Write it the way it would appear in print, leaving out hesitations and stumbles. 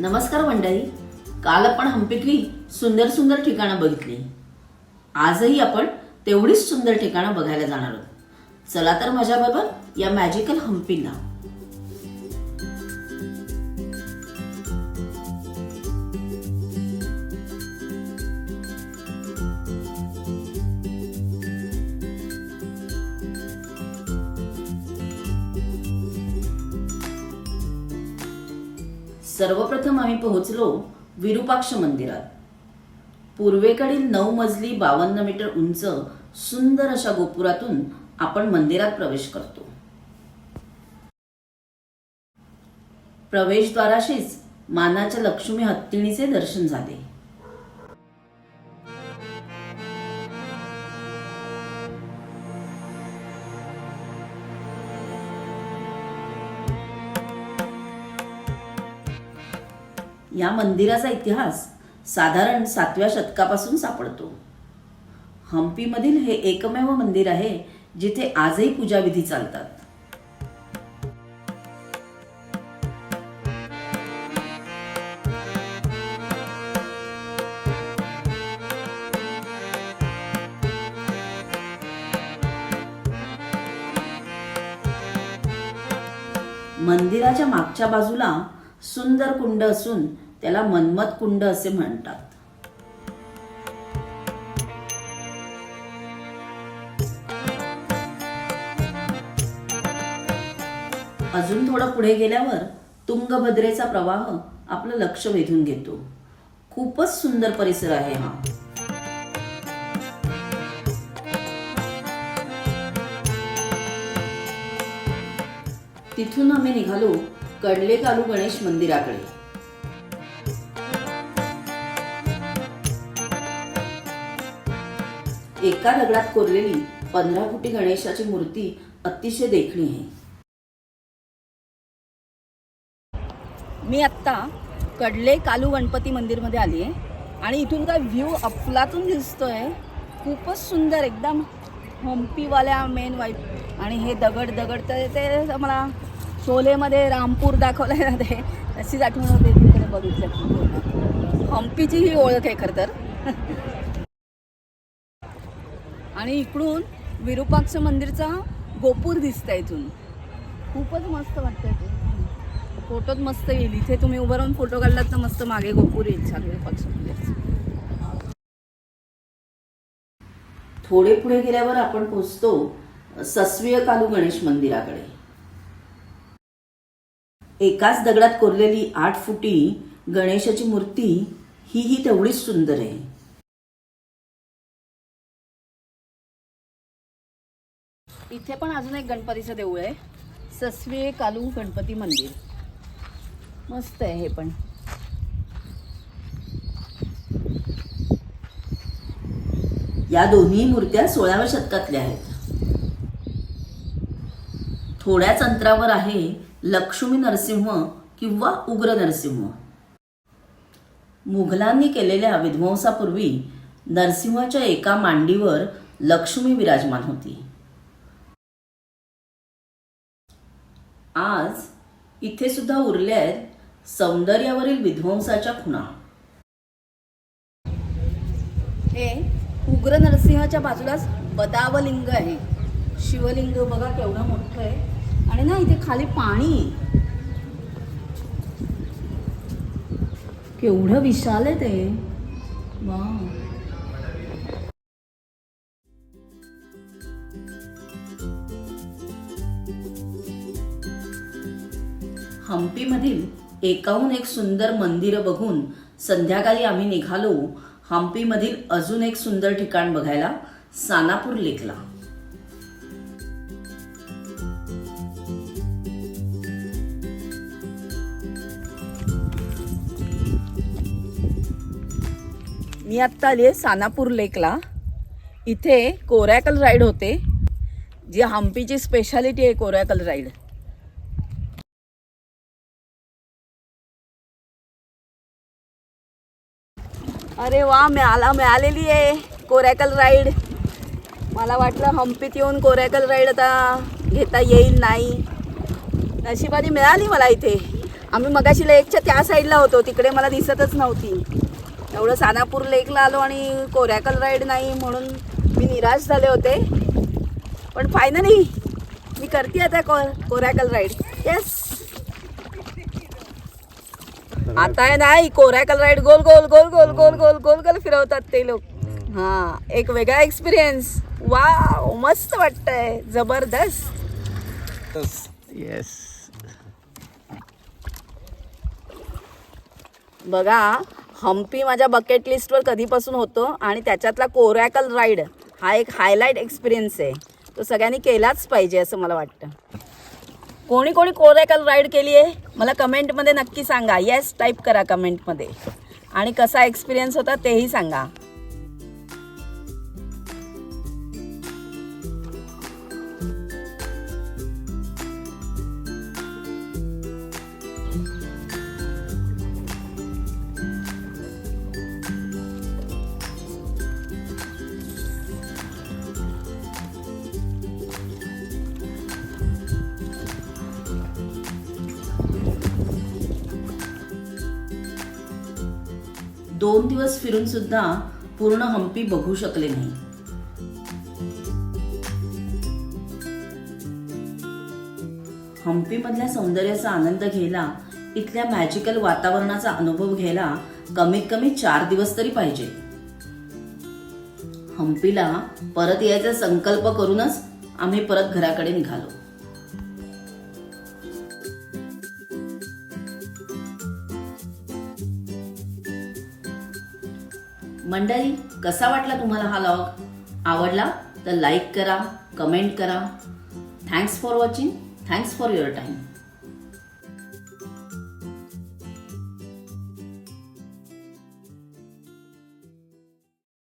नमस्कार मंडळी. काल आपण हम्पीतली सुंदर सुंदर ठिकाणं बघितली. आजही आपण तेवढीच सुंदर ठिकाणं बघायला जाणार आहोत. चला तर माझ्याबरोबर या मॅजिकल हम्पीला. सर्वप्रथम आम्ही पोहोचलो विरूपाक्ष मंदिरात. पूर्वेकडील 9 मजली 52 मीटर उंच सुंदर अशा गोपुरातून आपण मंदिरात प्रवेश करतो. प्रवेशद्वाराशीच मानाच्या लक्ष्मी हत्तीणीचे दर्शन झाले. या मंदिराचा इतिहास साधारण 7व्या शतकापासून सापडतो. हम्पीमधील हे एकमेव मंदिर आहे जिथे आजही पूजाविधी चालतात. मंदिराच्या मागच्या बाजूला सुंदर कुंड असून त्याला मन्मथ कुंड असे म्हणतात. अजून थोडं पुढे गेल्यावर तुंगभद्रेचा प्रवाह आपलं लक्ष वेधून घेतो. खूपच सुंदर परिसर आहे हा. तिथून आम्ही निघालो कडले कालू गणेश मंदिराकडे. एका दगडात कोरलेली 15 फुटी गणेशाची मूर्ती अतिशय देखणी आहे. मी आत्ता कडले कालू गणपती मंदिरमध्ये आली आहे आणि इथून काय व्ह्यू अफलातून दिसतोय. खूपच सुंदर, एकदम हम्पीवाल्या मेन वाईब. आणि हे दगड तर ते मला शोलेमध्ये रामपूर दाखवलं जाते तशीच आठवण होते. तिकडे बघितलं की हम्पीची ही ओळख आहे खरं तर. आणि इकडून विरूपाक्ष मंदिरचा गोपूर दिसतंय इथून. खूपच मस्त वाटतंय ते. फोटोत मस्त येईल. इथे तुम्ही उभं राहून फोटो काढलात तर मस्त मागे गोपूर येईल विरूपाक्ष मंदिरचं. थोडे पुढे गेल्यावर आपण पोहोचतो सस्वीय कालू गणेश मंदिराकडे. एकाच दगडात कोरलेली 8 फुटी गणेशाची मूर्ती ही तेवढीच सुंदर आहे. इथे पण अजून एक गणपतीचं देऊळ आहे, सस्वीय कालू गणपती मंदिर. मस्त आहे हे पण. या दोन्ही मूर्त्या 16व्या शतकातल्या आहेत. थोड्याच अंतरावर आहे लक्ष्मी नरसिंह किंवा उग्र नरसिंह. मुघलांनी केलेल्या विध्वंसापूर्वी नरसिंहाच्या एका मांडीवर लक्ष्मी विराजमान होती. आज इथे सुद्धा उरल्या आहेत सौंदर्यावरील विध्वंसाच्या खुणा. हे उग्र नरसिंहाच्या बाजूलाच बदावलिंग आहे. शिवलिंग बघा केवढं मोठं आहे. आणि ना इथे खाली पाणी केवढं विशाल आहे ते. वा. हम्पीमधील एकाहून एक सुंदर मंदिरं बघून संध्याकाळी आम्ही निघालो हम्पीमधील अजून एक सुंदर ठिकाण बघायला, सानापूर लेकला. मी आत्ता आली आहे सानापूर लेकला. इथे कोरॅकल राईड होते, जी हम्पीची स्पेशालिटी आहे. कोरॅकल राईड. अरे वा, मिळालेली आहे कोरॅकल राईड. मला वाटलं हम्पीत येऊन कोरॅकल राईड आता घेता येईल नाही. नशिबाने मिळाली मला इथे. आम्ही मगाशी लेकच्या त्या साईडला होतो, तिकडे मला दिसतच नव्हती. एवढं सानापूर लेकला आलो आणि कोरॅकल राईड नाही म्हणून मी निराश झाले होते. पण फायनली मी करते आता कोरॅकल राईड. येस, आता आहे नाही कोरॅकल राईड गोल गोल गोल गोल गोल गोल गोल गोल फिरवतात ते लोक. हा, एक वेगळा एक्सपिरियन्स. वाव, मस्त वाटतंय, जबरदस्त. येस. बघा, हम्पी माझ्या बकेट लिस्टवर कधीपासून होतो आणि त्याच्यातला कोरॅकल राईड हा एक हायलाईट एक्सपिरियन्स आहे. तो सगळ्यांनी केलाच पाहिजे असं मला वाटतं. कोणी कोणी कोरॅकल राईड केली आहे मला कमेंटमध्ये नक्की सांगा. येस टाईप करा कमेंटमध्ये. आणि कसा एक्सपिरियन्स होता तेही सांगा. दोन दिवस फिरून सुद्धा पूर्ण हम्पी बघू शकले नाही. हम्पी मधल्या सौंदर्याचा आनंद घ्यायला, इथल्या मॅजिकल वातावरणाचा अनुभव घ्यायला कमीत कमी 4 दिवस तरी पाहिजे. हम्पीला परत यायचा संकल्प करूनच आम्ही परत घराकडे निघालो. मंडळी, कसा वाटला तुम्हाला हा व्लॉग? आवडला तर लाईक करा, कमेंट करा. Thanks for watching. Thanks for your time.